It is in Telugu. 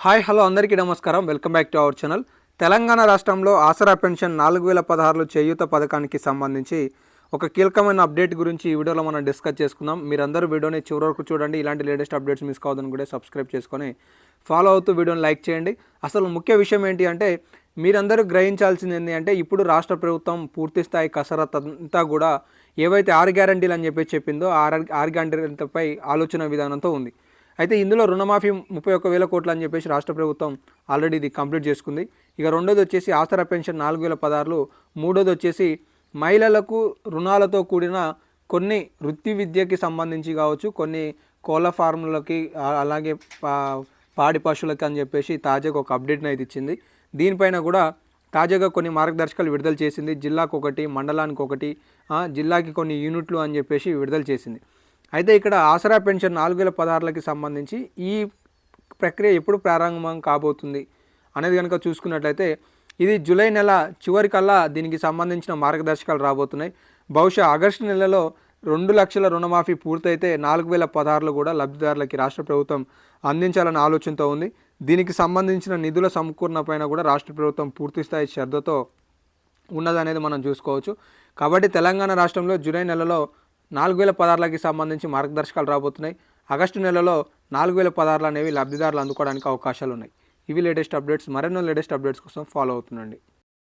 హాయ్ హలో అందరికీ నమస్కారం. Welcome back to our channel. Telangana రాష్ట్రంలో ఆసరా పెన్షన్ 4016 చేయూత పథకానికి సంబంధించి ఒక కీలకమైన అప్డేట్ గురించి ఈ వీడియోలో మనం డిస్కస్ చేసుకుందాం. మీరందరూ వీడియోని చివరి వరకు చూడండి. ఇలాంటి లేటెస్ట్ అప్డేట్స్ మిస్ కావద్దని కూడా సబ్స్క్రైబ్ చేసుకొని ఫాలో అవుతూ వీడియోని లైక్ చేయండి. అసలు ముఖ్య విషయం ఏంటి అంటే మీరందరూ గ్రహించాల్సింది ఏంటి అంటే ఇప్పుడు రాష్ట్ర ప్రభుత్వం పూర్తి స్థాయి కసరత్ అంతా కూడా ఏవైతే 6 గ్యారంటీలు అని చెప్పిందో ఆరు గ్యారంటీలపై ఆలోచన విధానంతో ఉంది. అయితే ఇందులో రుణమాఫీ 31,000 కోట్లు అని చెప్పేసి రాష్ట్ర ప్రభుత్వం ఆల్రెడీ ఇది కంప్లీట్ చేసుకుంది. ఇక రెండోది వచ్చేసి ఆసరా పెన్షన్ 4016, మూడోది వచ్చేసి మహిళలకు రుణాలతో కూడిన కొన్ని వృత్తి విద్యకి సంబంధించి కావచ్చు, కొన్ని కోళ్ళ ఫార్ములకి అలాగే పాడి పశువులకి అని చెప్పేసి తాజాగా ఒక అప్డేట్ని అయితే ఇచ్చింది. దీనిపైన కూడా తాజాగా కొన్ని మార్గదర్శకాలు విడుదల చేసింది. జిల్లాకు ఒకటి, మండలానికి ఒకటి, జిల్లాకి కొన్ని యూనిట్లు అని చెప్పేసి విడుదల చేసింది. అయితే ఇక్కడ ఆసరా పెన్షన్ 4016కి సంబంధించి ఈ ప్రక్రియ ఎప్పుడు ప్రారంభం కాబోతుంది అనేది కనుక చూసుకున్నట్లయితే ఇది జూలై నెల చివరికల్లా దీనికి సంబంధించిన మార్గదర్శకాలు రాబోతున్నాయి. బహుశా ఆగస్టు నెలలో 2 లక్షల రుణమాఫీ పూర్తయితే 4016 కూడా లబ్ధిదారులకి రాష్ట్ర ప్రభుత్వం అందించాలన్న ఆలోచనతో ఉంది. దీనికి సంబంధించిన నిధుల సమకూరణ పైన కూడా రాష్ట్ర ప్రభుత్వం పూర్తిస్థాయి శ్రద్ధతో ఉన్నదనేది మనం చూసుకోవచ్చు. కాబట్టి తెలంగాణ రాష్ట్రంలో జూలై నెలలో 4016కి సంబంధించి మార్గదర్శకాలు రాబోతున్నాయి. ఆగస్టు నెలలో 4016 అనేవి లబ్ధిదారులు అందుకోవడానికి అవకాశాలు ఉన్నాయి. ఇవి లేటెస్ట్ అప్డేట్స్. మరెన్నో లేటెస్ట్ అప్డేట్స్ కోసం ఫాలో అవుతుండండి.